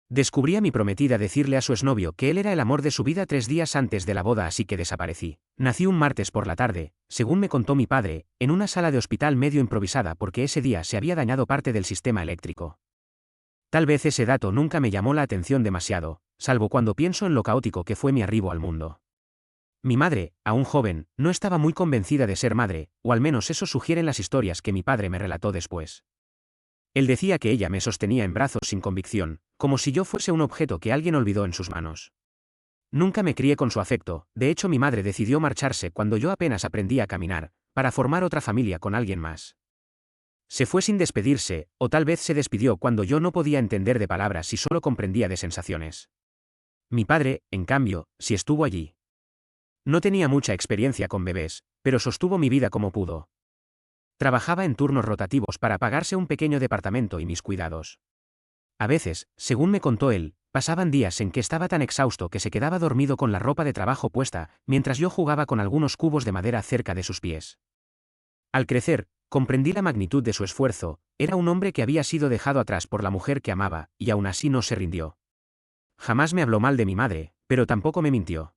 Descubrí a mi prometida decirle a su exnovio que él era el amor de su vida 3 días antes de la boda, así que desaparecí. Nací un martes por la tarde, según me contó mi padre, en una sala de hospital medio improvisada porque ese día se había dañado parte del sistema eléctrico. Tal vez ese dato nunca me llamó la atención demasiado, salvo cuando pienso en lo caótico que fue mi arribo al mundo. Mi madre, aún joven, no estaba muy convencida de ser madre, o al menos eso sugieren las historias que mi padre me relató después. Él decía que ella me sostenía en brazos sin convicción, como si yo fuese un objeto que alguien olvidó en sus manos. Nunca me crié con su afecto, de hecho mi madre decidió marcharse cuando yo apenas aprendí a caminar, para formar otra familia con alguien más. Se fue sin despedirse, o tal vez se despidió cuando yo no podía entender de palabras y solo comprendía de sensaciones. Mi padre, en cambio, sí estuvo allí. No tenía mucha experiencia con bebés, pero sostuvo mi vida como pudo. Trabajaba en turnos rotativos para pagarse un pequeño departamento y mis cuidados. A veces, según me contó él, pasaban días en que estaba tan exhausto que se quedaba dormido con la ropa de trabajo puesta, mientras yo jugaba con algunos cubos de madera cerca de sus pies. Al crecer, comprendí la magnitud de su esfuerzo. Era un hombre que había sido dejado atrás por la mujer que amaba, y aún así no se rindió. Jamás me habló mal de mi madre, pero tampoco me mintió.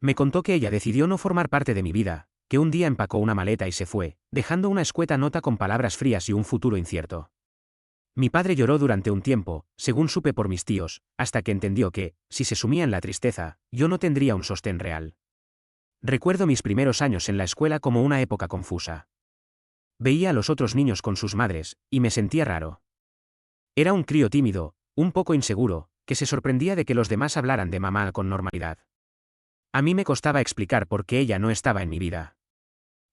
Me contó que ella decidió no formar parte de mi vida, que un día empacó una maleta y se fue, dejando una escueta nota con palabras frías y un futuro incierto. Mi padre lloró durante un tiempo, según supe por mis tíos, hasta que entendió que, si se sumía en la tristeza, yo no tendría un sostén real. Recuerdo mis primeros años en la escuela como una época confusa. Veía a los otros niños con sus madres, y me sentía raro. Era un crío tímido, un poco inseguro, que se sorprendía de que los demás hablaran de mamá con normalidad. A mí me costaba explicar por qué ella no estaba en mi vida.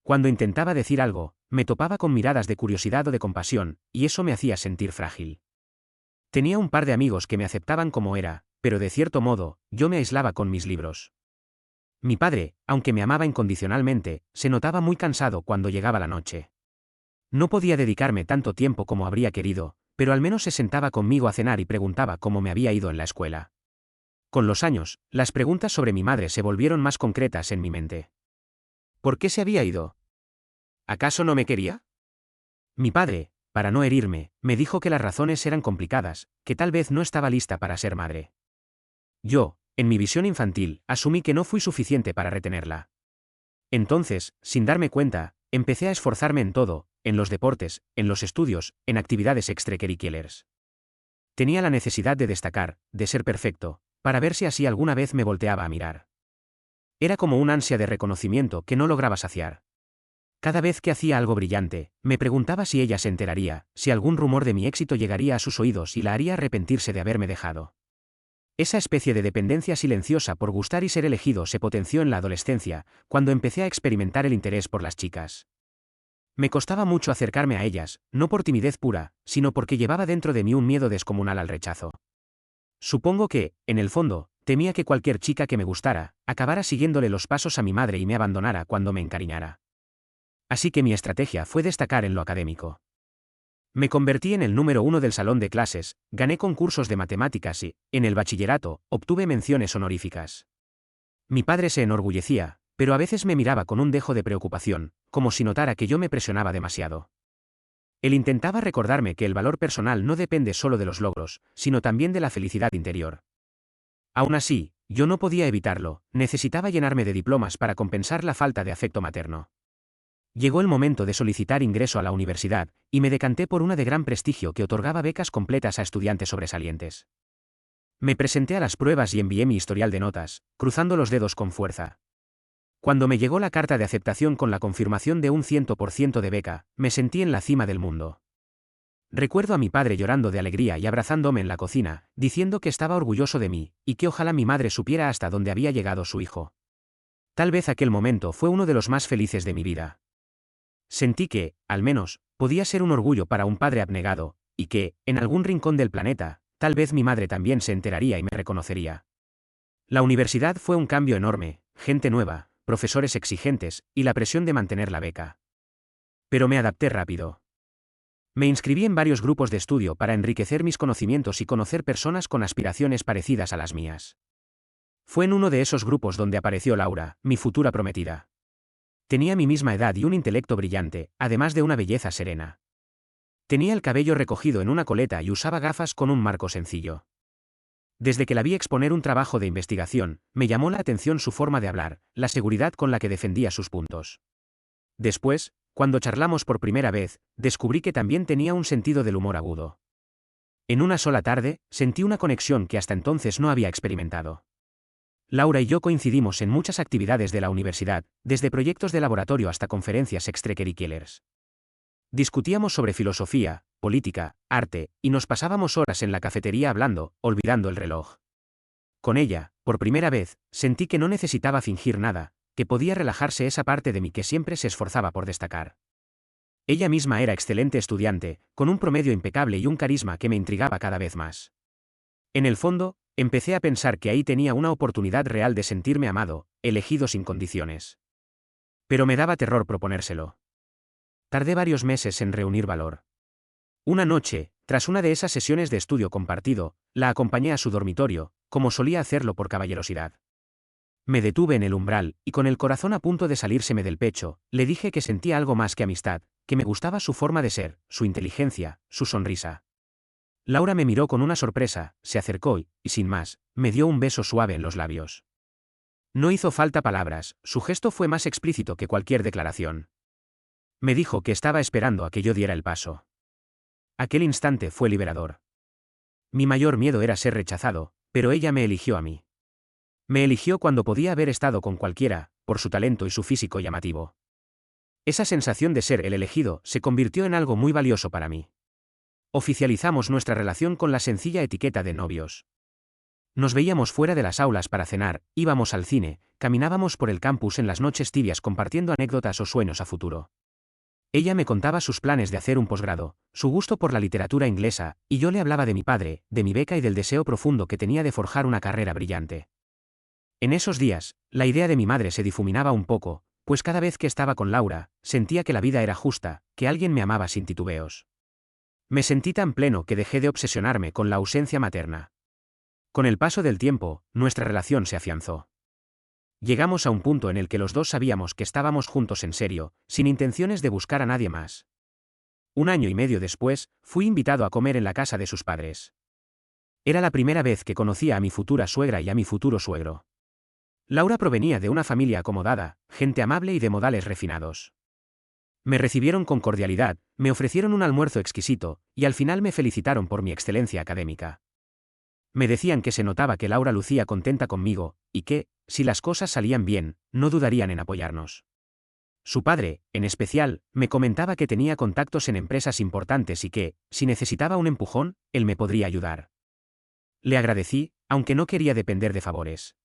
Cuando intentaba decir algo, me topaba con miradas de curiosidad o de compasión, y eso me hacía sentir frágil. Tenía un par de amigos que me aceptaban como era, pero de cierto modo, yo me aislaba con mis libros. Mi padre, aunque me amaba incondicionalmente, se notaba muy cansado cuando llegaba la noche. No podía dedicarme tanto tiempo como habría querido, pero al menos se sentaba conmigo a cenar y preguntaba cómo me había ido en la escuela. Con los años, las preguntas sobre mi madre se volvieron más concretas en mi mente. ¿Por qué se había ido? ¿Acaso no me quería? Mi padre, para no herirme, me dijo que las razones eran complicadas, que tal vez no estaba lista para ser madre. Yo, en mi visión infantil, asumí que no fui suficiente para retenerla. Entonces, sin darme cuenta, empecé a esforzarme en todo, en los deportes, en los estudios, en actividades extracurriculares. Tenía la necesidad de destacar, de ser perfecto, para ver si así alguna vez me volteaba a mirar. Era como un ansia de reconocimiento que no lograba saciar. Cada vez que hacía algo brillante, me preguntaba si ella se enteraría, si algún rumor de mi éxito llegaría a sus oídos y la haría arrepentirse de haberme dejado. Esa especie de dependencia silenciosa por gustar y ser elegido se potenció en la adolescencia, cuando empecé a experimentar el interés por las chicas. Me costaba mucho acercarme a ellas, no por timidez pura, sino porque llevaba dentro de mí un miedo descomunal al rechazo. Supongo que, en el fondo, temía que cualquier chica que me gustara, acabara siguiéndole los pasos a mi madre y me abandonara cuando me encariñara. Así que mi estrategia fue destacar en lo académico. Me convertí en el número 1 del salón de clases, gané concursos de matemáticas y, en el bachillerato, obtuve menciones honoríficas. Mi padre se enorgullecía, pero a veces me miraba con un dejo de preocupación, como si notara que yo me presionaba demasiado. Él intentaba recordarme que el valor personal no depende solo de los logros, sino también de la felicidad interior. Aún así, yo no podía evitarlo, necesitaba llenarme de diplomas para compensar la falta de afecto materno. Llegó el momento de solicitar ingreso a la universidad, y me decanté por una de gran prestigio que otorgaba becas completas a estudiantes sobresalientes. Me presenté a las pruebas y envié mi historial de notas, cruzando los dedos con fuerza. Cuando me llegó la carta de aceptación con la confirmación de un 100% de beca, me sentí en la cima del mundo. Recuerdo a mi padre llorando de alegría y abrazándome en la cocina, diciendo que estaba orgulloso de mí, y que ojalá mi madre supiera hasta dónde había llegado su hijo. Tal vez aquel momento fue uno de los más felices de mi vida. Sentí que, al menos, podía ser un orgullo para un padre abnegado, y que, en algún rincón del planeta, tal vez mi madre también se enteraría y me reconocería. La universidad fue un cambio enorme, gente nueva, profesores exigentes, y la presión de mantener la beca. Pero me adapté rápido. Me inscribí en varios grupos de estudio para enriquecer mis conocimientos y conocer personas con aspiraciones parecidas a las mías. Fue en uno de esos grupos donde apareció Laura, mi futura prometida. Tenía mi misma edad y un intelecto brillante, además de una belleza serena. Tenía el cabello recogido en una coleta y usaba gafas con un marco sencillo. Desde que la vi exponer un trabajo de investigación, me llamó la atención su forma de hablar, la seguridad con la que defendía sus puntos. Después, cuando charlamos por primera vez, descubrí que también tenía un sentido del humor agudo. En una sola tarde, sentí una conexión que hasta entonces no había experimentado. Laura y yo coincidimos en muchas actividades de la universidad, desde proyectos de laboratorio hasta conferencias extracurriculares. Discutíamos sobre filosofía, política, arte, y nos pasábamos horas en la cafetería hablando, olvidando el reloj. Con ella, por primera vez, sentí que no necesitaba fingir nada, que podía relajarse esa parte de mí que siempre se esforzaba por destacar. Ella misma era excelente estudiante, con un promedio impecable y un carisma que me intrigaba cada vez más. En el fondo, empecé a pensar que ahí tenía una oportunidad real de sentirme amado, elegido sin condiciones. Pero me daba terror proponérselo. Tardé varios meses en reunir valor. Una noche, tras una de esas sesiones de estudio compartido, la acompañé a su dormitorio, como solía hacerlo por caballerosidad. Me detuve en el umbral, y con el corazón a punto de salírseme del pecho, le dije que sentía algo más que amistad, que me gustaba su forma de ser, su inteligencia, su sonrisa. Laura me miró con una sorpresa, se acercó y, sin más, me dio un beso suave en los labios. No hizo falta palabras, su gesto fue más explícito que cualquier declaración. Me dijo que estaba esperando a que yo diera el paso. Aquel instante fue liberador. Mi mayor miedo era ser rechazado, pero ella me eligió a mí. Me eligió cuando podía haber estado con cualquiera, por su talento y su físico llamativo. Esa sensación de ser el elegido se convirtió en algo muy valioso para mí. Oficializamos nuestra relación con la sencilla etiqueta de novios. Nos veíamos fuera de las aulas para cenar, íbamos al cine, caminábamos por el campus en las noches tibias compartiendo anécdotas o sueños a futuro. Ella me contaba sus planes de hacer un posgrado, su gusto por la literatura inglesa, y yo le hablaba de mi padre, de mi beca y del deseo profundo que tenía de forjar una carrera brillante. En esos días, la idea de mi madre se difuminaba un poco, pues cada vez que estaba con Laura, sentía que la vida era justa, que alguien me amaba sin titubeos. Me sentí tan pleno que dejé de obsesionarme con la ausencia materna. Con el paso del tiempo, nuestra relación se afianzó. Llegamos a un punto en el que los dos sabíamos que estábamos juntos en serio, sin intenciones de buscar a nadie más. 1 año y medio después, fui invitado a comer en la casa de sus padres. Era la primera vez que conocía a mi futura suegra y a mi futuro suegro. Laura provenía de una familia acomodada, gente amable y de modales refinados. Me recibieron con cordialidad, me ofrecieron un almuerzo exquisito, y al final me felicitaron por mi excelencia académica. Me decían que se notaba que Laura lucía contenta conmigo, y que, si las cosas salían bien, no dudarían en apoyarnos. Su padre, en especial, me comentaba que tenía contactos en empresas importantes y que, si necesitaba un empujón, él me podría ayudar. Le agradecí, aunque no quería depender de favores.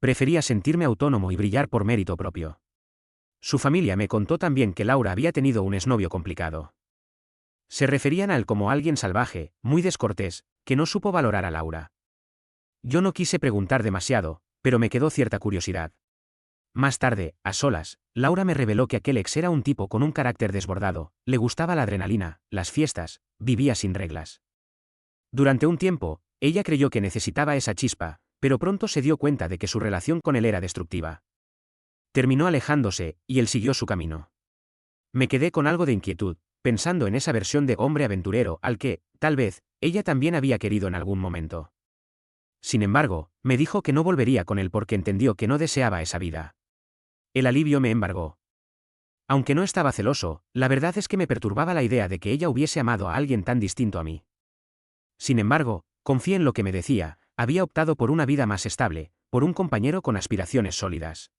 Prefería sentirme autónomo y brillar por mérito propio. Su familia me contó también que Laura había tenido un exnovio complicado. Se referían a él como alguien salvaje, muy descortés, que no supo valorar a Laura. Yo no quise preguntar demasiado, pero me quedó cierta curiosidad. Más tarde, a solas, Laura me reveló que aquel ex era un tipo con un carácter desbordado, le gustaba la adrenalina, las fiestas, vivía sin reglas. Durante un tiempo, ella creyó que necesitaba esa chispa, pero pronto se dio cuenta de que su relación con él era destructiva. Terminó alejándose, y él siguió su camino. Me quedé con algo de inquietud, pensando en esa versión de hombre aventurero al que, tal vez, ella también había querido en algún momento. Sin embargo, me dijo que no volvería con él porque entendió que no deseaba esa vida. El alivio me embargó. Aunque no estaba celoso, la verdad es que me perturbaba la idea de que ella hubiese amado a alguien tan distinto a mí. Sin embargo, confié en lo que me decía, había optado por una vida más estable, por un compañero con aspiraciones sólidas.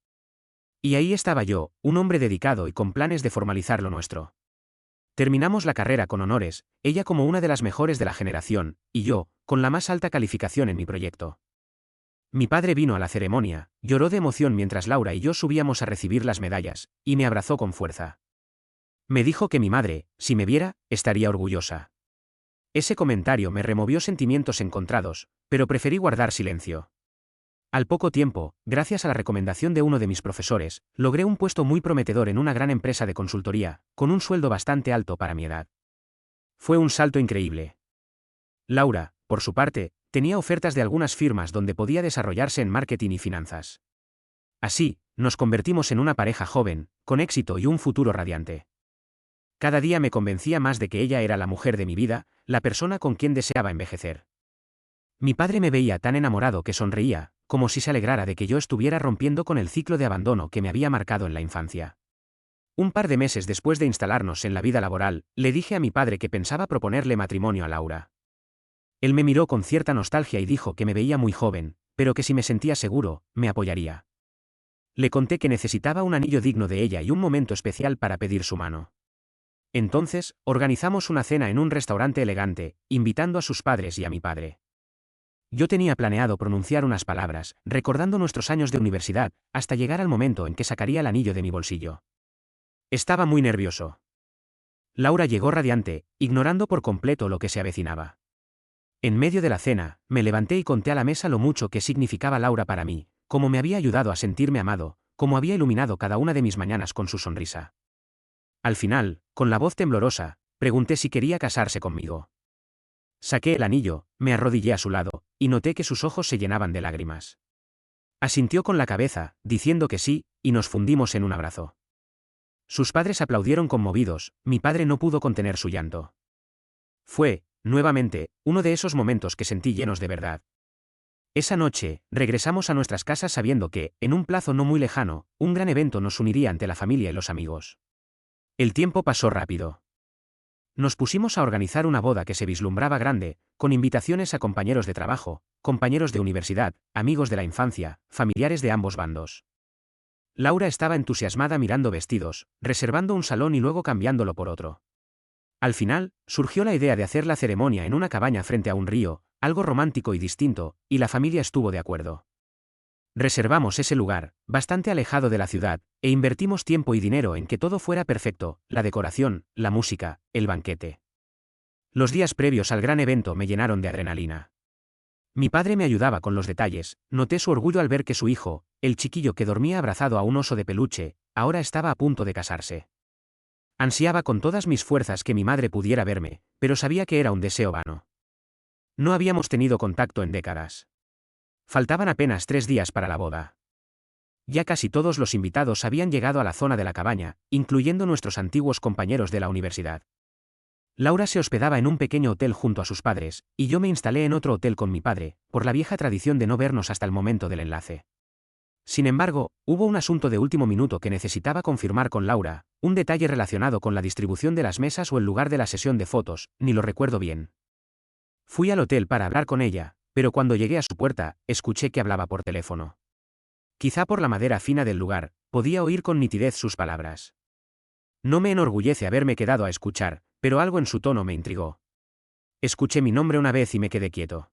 Y ahí estaba yo, un hombre dedicado y con planes de formalizar lo nuestro. Terminamos la carrera con honores, ella como una de las mejores de la generación, y yo, con la más alta calificación en mi proyecto. Mi padre vino a la ceremonia, lloró de emoción mientras Laura y yo subíamos a recibir las medallas, y me abrazó con fuerza. Me dijo que mi madre, si me viera, estaría orgullosa. Ese comentario me removió sentimientos encontrados, pero preferí guardar silencio. Al poco tiempo, gracias a la recomendación de uno de mis profesores, logré un puesto muy prometedor en una gran empresa de consultoría, con un sueldo bastante alto para mi edad. Fue un salto increíble. Laura, por su parte, tenía ofertas de algunas firmas donde podía desarrollarse en marketing y finanzas. Así, nos convertimos en una pareja joven, con éxito y un futuro radiante. Cada día me convencía más de que ella era la mujer de mi vida, la persona con quien deseaba envejecer. Mi padre me veía tan enamorado que sonreía, como si se alegrara de que yo estuviera rompiendo con el ciclo de abandono que me había marcado en la infancia. Un par de meses después de instalarnos en la vida laboral, le dije a mi padre que pensaba proponerle matrimonio a Laura. Él me miró con cierta nostalgia y dijo que me veía muy joven, pero que si me sentía seguro, me apoyaría. Le conté que necesitaba un anillo digno de ella y un momento especial para pedir su mano. Entonces, organizamos una cena en un restaurante elegante, invitando a sus padres y a mi padre. Yo tenía planeado pronunciar unas palabras, recordando nuestros años de universidad, hasta llegar al momento en que sacaría el anillo de mi bolsillo. Estaba muy nervioso. Laura llegó radiante, ignorando por completo lo que se avecinaba. En medio de la cena, me levanté y conté a la mesa lo mucho que significaba Laura para mí, cómo me había ayudado a sentirme amado, cómo había iluminado cada una de mis mañanas con su sonrisa. Al final, con la voz temblorosa, pregunté si quería casarse conmigo. Saqué el anillo, me arrodillé a su lado, y noté que sus ojos se llenaban de lágrimas. Asintió con la cabeza, diciendo que sí, y nos fundimos en un abrazo. Sus padres aplaudieron conmovidos, mi padre no pudo contener su llanto. Fue, nuevamente, uno de esos momentos que sentí llenos de verdad. Esa noche, regresamos a nuestras casas sabiendo que, en un plazo no muy lejano, un gran evento nos uniría ante la familia y los amigos. El tiempo pasó rápido. Nos pusimos a organizar una boda que se vislumbraba grande, con invitaciones a compañeros de trabajo, compañeros de universidad, amigos de la infancia, familiares de ambos bandos. Laura estaba entusiasmada mirando vestidos, reservando un salón y luego cambiándolo por otro. Al final, surgió la idea de hacer la ceremonia en una cabaña frente a un río, algo romántico y distinto, y la familia estuvo de acuerdo. Reservamos ese lugar, bastante alejado de la ciudad, e invertimos tiempo y dinero en que todo fuera perfecto, la decoración, la música, el banquete. Los días previos al gran evento me llenaron de adrenalina. Mi padre me ayudaba con los detalles, noté su orgullo al ver que su hijo, el chiquillo que dormía abrazado a un oso de peluche, ahora estaba a punto de casarse. Ansiaba con todas mis fuerzas que mi madre pudiera verme, pero sabía que era un deseo vano. No habíamos tenido contacto en décadas. Faltaban apenas 3 días para la boda. Ya casi todos los invitados habían llegado a la zona de la cabaña, incluyendo nuestros antiguos compañeros de la universidad. Laura se hospedaba en un pequeño hotel junto a sus padres, y yo me instalé en otro hotel con mi padre, por la vieja tradición de no vernos hasta el momento del enlace. Sin embargo, hubo un asunto de último minuto que necesitaba confirmar con Laura, un detalle relacionado con la distribución de las mesas o el lugar de la sesión de fotos, ni lo recuerdo bien. Fui al hotel para hablar con ella, pero cuando llegué a su puerta, escuché que hablaba por teléfono. Quizá por la madera fina del lugar, podía oír con nitidez sus palabras. No me enorgullece haberme quedado a escuchar, pero algo en su tono me intrigó. Escuché mi nombre una vez y me quedé quieto.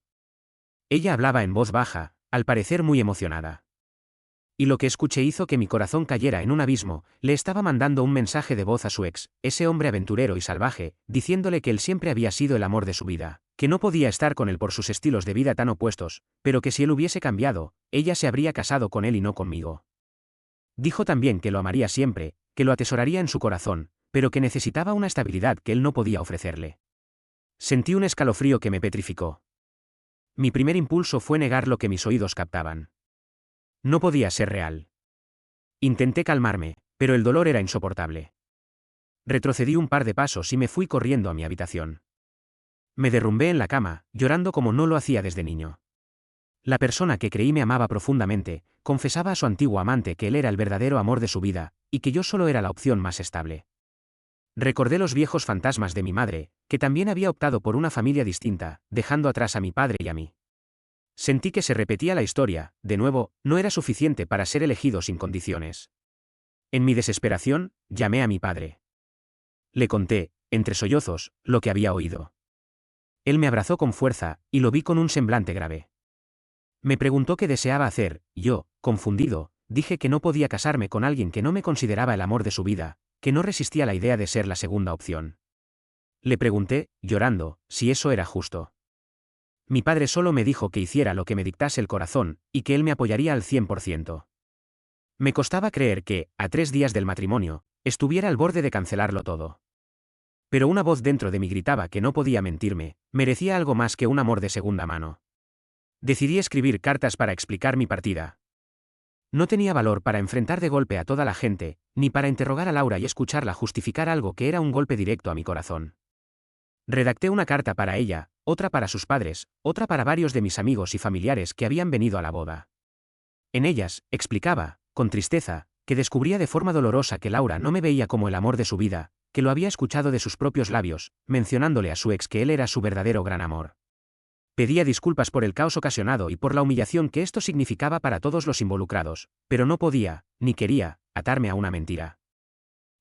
Ella hablaba en voz baja, al parecer muy emocionada. Y lo que escuché hizo que mi corazón cayera en un abismo. Le estaba mandando un mensaje de voz a su ex, ese hombre aventurero y salvaje, diciéndole que él siempre había sido el amor de su vida, que no podía estar con él por sus estilos de vida tan opuestos, pero que si él hubiese cambiado, ella se habría casado con él y no conmigo. Dijo también que lo amaría siempre, que lo atesoraría en su corazón, pero que necesitaba una estabilidad que él no podía ofrecerle. Sentí un escalofrío que me petrificó. Mi primer impulso fue negar lo que mis oídos captaban. No podía ser real. Intenté calmarme, pero el dolor era insoportable. Retrocedí un par de pasos y me fui corriendo a mi habitación. Me derrumbé en la cama, llorando como no lo hacía desde niño. La persona que creí me amaba profundamente, confesaba a su antiguo amante que él era el verdadero amor de su vida, y que yo solo era la opción más estable. Recordé los viejos fantasmas de mi madre, que también había optado por una familia distinta, dejando atrás a mi padre y a mí. Sentí que se repetía la historia, de nuevo, no era suficiente para ser elegido sin condiciones. En mi desesperación, llamé a mi padre. Le conté, entre sollozos, lo que había oído. Él me abrazó con fuerza, y lo vi con un semblante grave. Me preguntó qué deseaba hacer, y yo, confundido, dije que no podía casarme con alguien que no me consideraba el amor de su vida, que no resistía la idea de ser la segunda opción. Le pregunté, llorando, si eso era justo. Mi padre solo me dijo que hiciera lo que me dictase el corazón, y que él me apoyaría al 100%. Me costaba creer que, a 3 días del matrimonio, estuviera al borde de cancelarlo todo. Pero una voz dentro de mí gritaba que no podía mentirme, merecía algo más que un amor de segunda mano. Decidí escribir cartas para explicar mi partida. No tenía valor para enfrentar de golpe a toda la gente, ni para interrogar a Laura y escucharla justificar algo que era un golpe directo a mi corazón. Redacté una carta para ella, otra para sus padres, otra para varios de mis amigos y familiares que habían venido a la boda. En ellas, explicaba, con tristeza, que descubría de forma dolorosa que Laura no me veía como el amor de su vida, que lo había escuchado de sus propios labios, mencionándole a su ex que él era su verdadero gran amor. Pedía disculpas por el caos ocasionado y por la humillación que esto significaba para todos los involucrados, pero no podía, ni quería, atarme a una mentira.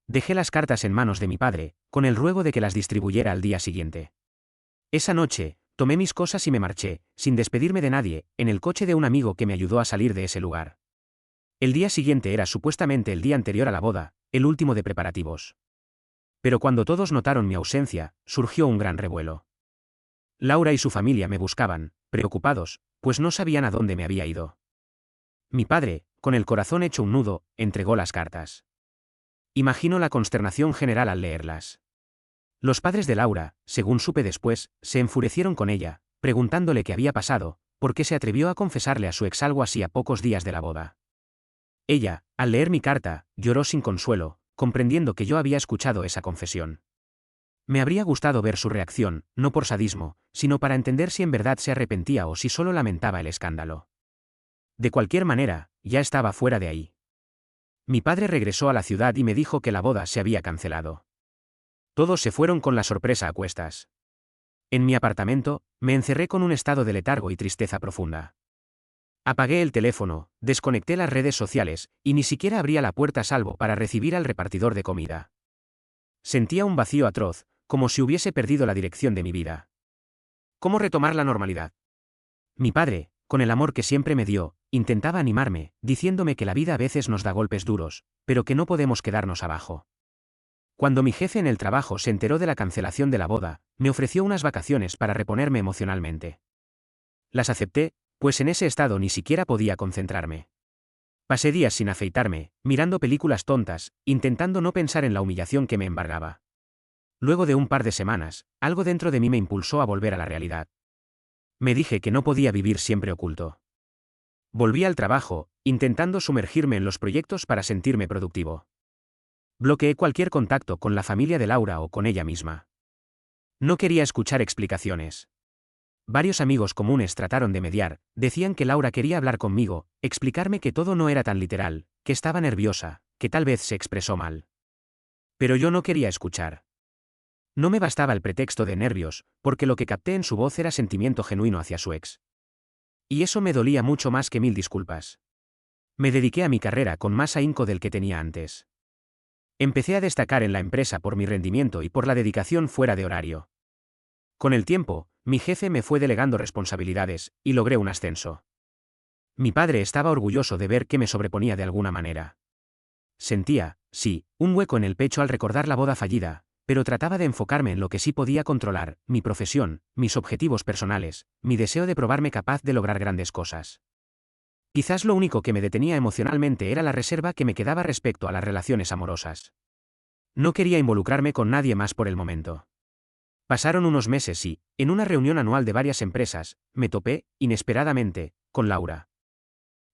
Dejé las cartas en manos de mi padre, con el ruego de que las distribuyera al día siguiente. Esa noche, tomé mis cosas y me marché, sin despedirme de nadie, en el coche de un amigo que me ayudó a salir de ese lugar. El día siguiente era supuestamente el día anterior a la boda, el último de preparativos. Pero cuando todos notaron mi ausencia, surgió un gran revuelo. Laura y su familia me buscaban, preocupados, pues no sabían a dónde me había ido. Mi padre, con el corazón hecho un nudo, entregó las cartas. Imagino la consternación general al leerlas. Los padres de Laura, según supe después, se enfurecieron con ella, preguntándole qué había pasado, por qué se atrevió a confesarle a su ex algo así a pocos días de la boda. Ella, al leer mi carta, lloró sin consuelo, comprendiendo que yo había escuchado esa confesión. Me habría gustado ver su reacción, no por sadismo, sino para entender si en verdad se arrepentía o si solo lamentaba el escándalo. De cualquier manera, ya estaba fuera de ahí. Mi padre regresó a la ciudad y me dijo que la boda se había cancelado. Todos se fueron con la sorpresa a cuestas. En mi apartamento, me encerré con un estado de letargo y tristeza profunda. Apagué el teléfono, desconecté las redes sociales, y ni siquiera abría la puerta a salvo para recibir al repartidor de comida. Sentía un vacío atroz, como si hubiese perdido la dirección de mi vida. ¿Cómo retomar la normalidad? Mi padre, con el amor que siempre me dio, intentaba animarme, diciéndome que la vida a veces nos da golpes duros, pero que no podemos quedarnos abajo. Cuando mi jefe en el trabajo se enteró de la cancelación de la boda, me ofreció unas vacaciones para reponerme emocionalmente. Las acepté, pues en ese estado ni siquiera podía concentrarme. Pasé días sin afeitarme, mirando películas tontas, intentando no pensar en la humillación que me embargaba. Luego de un par de semanas, algo dentro de mí me impulsó a volver a la realidad. Me dije que no podía vivir siempre oculto. Volví al trabajo, intentando sumergirme en los proyectos para sentirme productivo. Bloqueé cualquier contacto con la familia de Laura o con ella misma. No quería escuchar explicaciones. Varios amigos comunes trataron de mediar, decían que Laura quería hablar conmigo, explicarme que todo no era tan literal, que estaba nerviosa, que tal vez se expresó mal. Pero yo no quería escuchar. No me bastaba el pretexto de nervios, porque lo que capté en su voz era sentimiento genuino hacia su ex. Y eso me dolía mucho más que 1000 disculpas. Me dediqué a mi carrera con más ahínco del que tenía antes. Empecé a destacar en la empresa por mi rendimiento y por la dedicación fuera de horario. Con el tiempo, mi jefe me fue delegando responsabilidades, y logré un ascenso. Mi padre estaba orgulloso de ver que me sobreponía de alguna manera. Sentía, sí, un hueco en el pecho al recordar la boda fallida, pero trataba de enfocarme en lo que sí podía controlar, mi profesión, mis objetivos personales, mi deseo de probarme capaz de lograr grandes cosas. Quizás lo único que me detenía emocionalmente era la reserva que me quedaba respecto a las relaciones amorosas. No quería involucrarme con nadie más por el momento. Pasaron unos meses y, en una reunión anual de varias empresas, me topé, inesperadamente, con Laura.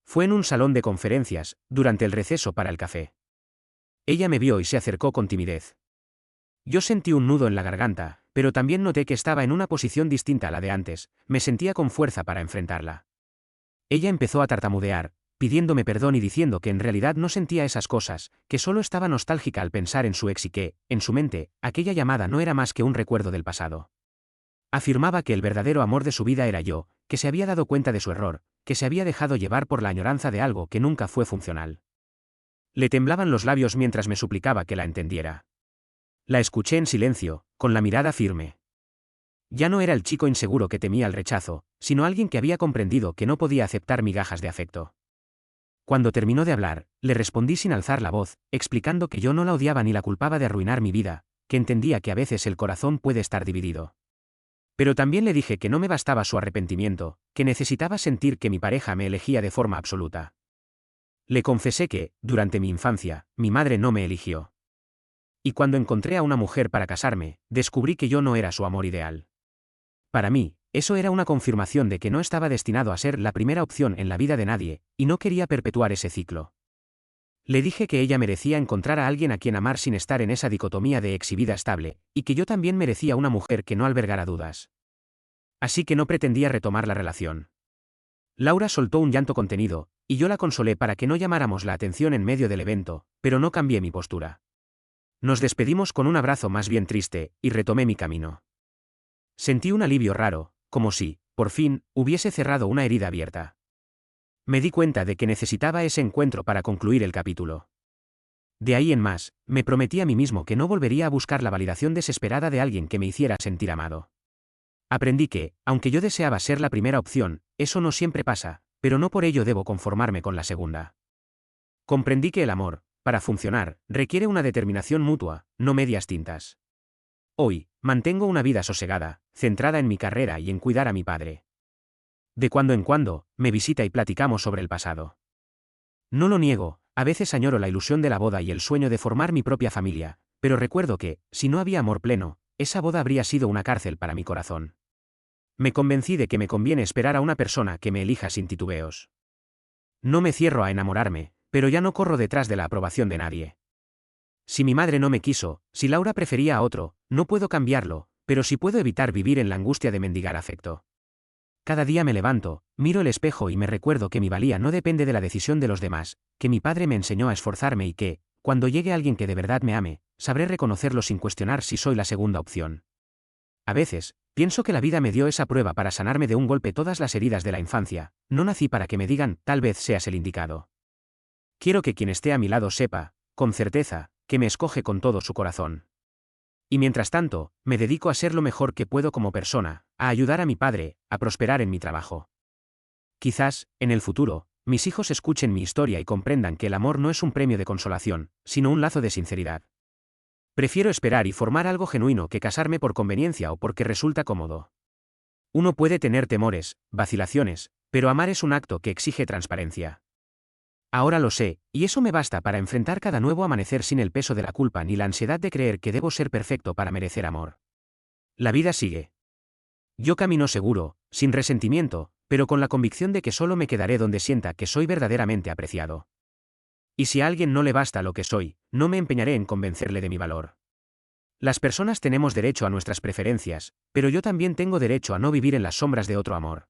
Fue en un salón de conferencias, durante el receso para el café. Ella me vio y se acercó con timidez. Yo sentí un nudo en la garganta, pero también noté que estaba en una posición distinta a la de antes, me sentía con fuerza para enfrentarla. Ella empezó a tartamudear, pidiéndome perdón y diciendo que en realidad no sentía esas cosas, que solo estaba nostálgica al pensar en su ex y que, en su mente, aquella llamada no era más que un recuerdo del pasado. Afirmaba que el verdadero amor de su vida era yo, que se había dado cuenta de su error, que se había dejado llevar por la añoranza de algo que nunca fue funcional. Le temblaban los labios mientras me suplicaba que la entendiera. La escuché en silencio, con la mirada firme. Ya no era el chico inseguro que temía el rechazo, sino alguien que había comprendido que no podía aceptar migajas de afecto. Cuando terminó de hablar, le respondí sin alzar la voz, explicando que yo no la odiaba ni la culpaba de arruinar mi vida, que entendía que a veces el corazón puede estar dividido. Pero también le dije que no me bastaba su arrepentimiento, que necesitaba sentir que mi pareja me elegía de forma absoluta. Le confesé que, durante mi infancia, mi madre no me eligió. Y cuando encontré a una mujer para casarme, descubrí que yo no era su amor ideal. Para mí, eso era una confirmación de que no estaba destinado a ser la primera opción en la vida de nadie, y no quería perpetuar ese ciclo. Le dije que ella merecía encontrar a alguien a quien amar sin estar en esa dicotomía de exhibida estable, y que yo también merecía una mujer que no albergara dudas. Así que no pretendía retomar la relación. Laura soltó un llanto contenido, y yo la consolé para que no llamáramos la atención en medio del evento, pero no cambié mi postura. Nos despedimos con un abrazo más bien triste, y retomé mi camino. Sentí un alivio raro, como si, por fin, hubiese cerrado una herida abierta. Me di cuenta de que necesitaba ese encuentro para concluir el capítulo. De ahí en más, me prometí a mí mismo que no volvería a buscar la validación desesperada de alguien que me hiciera sentir amado. Aprendí que, aunque yo deseaba ser la primera opción, eso no siempre pasa, pero no por ello debo conformarme con la segunda. Comprendí que el amor, para funcionar, requiere una determinación mutua, no medias tintas. Hoy, mantengo una vida sosegada, centrada en mi carrera y en cuidar a mi padre. De cuando en cuando, me visita y platicamos sobre el pasado. No lo niego, a veces añoro la ilusión de la boda y el sueño de formar mi propia familia, pero recuerdo que, si no había amor pleno, esa boda habría sido una cárcel para mi corazón. Me convencí de que me conviene esperar a una persona que me elija sin titubeos. No me cierro a enamorarme, pero ya no corro detrás de la aprobación de nadie. Si mi madre no me quiso, si Laura prefería a otro, no puedo cambiarlo, pero sí puedo evitar vivir en la angustia de mendigar afecto. Cada día me levanto, miro el espejo y me recuerdo que mi valía no depende de la decisión de los demás, que mi padre me enseñó a esforzarme y que, cuando llegue alguien que de verdad me ame, sabré reconocerlo sin cuestionar si soy la segunda opción. A veces, pienso que la vida me dio esa prueba para sanarme de un golpe todas las heridas de la infancia, no nací para que me digan, tal vez seas el indicado. Quiero que quien esté a mi lado sepa, con certeza, que me escoge con todo su corazón. Y mientras tanto, me dedico a ser lo mejor que puedo como persona, a ayudar a mi padre, a prosperar en mi trabajo. Quizás, en el futuro, mis hijos escuchen mi historia y comprendan que el amor no es un premio de consolación, sino un lazo de sinceridad. Prefiero esperar y formar algo genuino que casarme por conveniencia o porque resulta cómodo. Uno puede tener temores, vacilaciones, pero amar es un acto que exige transparencia. Ahora lo sé, y eso me basta para enfrentar cada nuevo amanecer sin el peso de la culpa ni la ansiedad de creer que debo ser perfecto para merecer amor. La vida sigue. Yo camino seguro, sin resentimiento, pero con la convicción de que solo me quedaré donde sienta que soy verdaderamente apreciado. Y si a alguien no le basta lo que soy, no me empeñaré en convencerle de mi valor. Las personas tenemos derecho a nuestras preferencias, pero yo también tengo derecho a no vivir en las sombras de otro amor.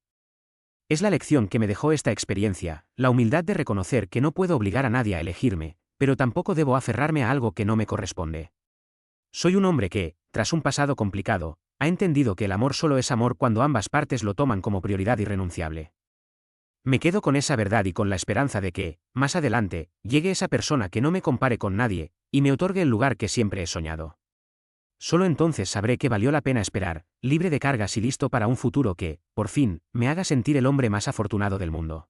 Es la lección que me dejó esta experiencia, la humildad de reconocer que no puedo obligar a nadie a elegirme, pero tampoco debo aferrarme a algo que no me corresponde. Soy un hombre que, tras un pasado complicado, ha entendido que el amor solo es amor cuando ambas partes lo toman como prioridad irrenunciable. Me quedo con esa verdad y con la esperanza de que, más adelante, llegue esa persona que no me compare con nadie, y me otorgue el lugar que siempre he soñado. Solo entonces sabré que valió la pena esperar, libre de cargas y listo para un futuro que, por fin, me haga sentir el hombre más afortunado del mundo.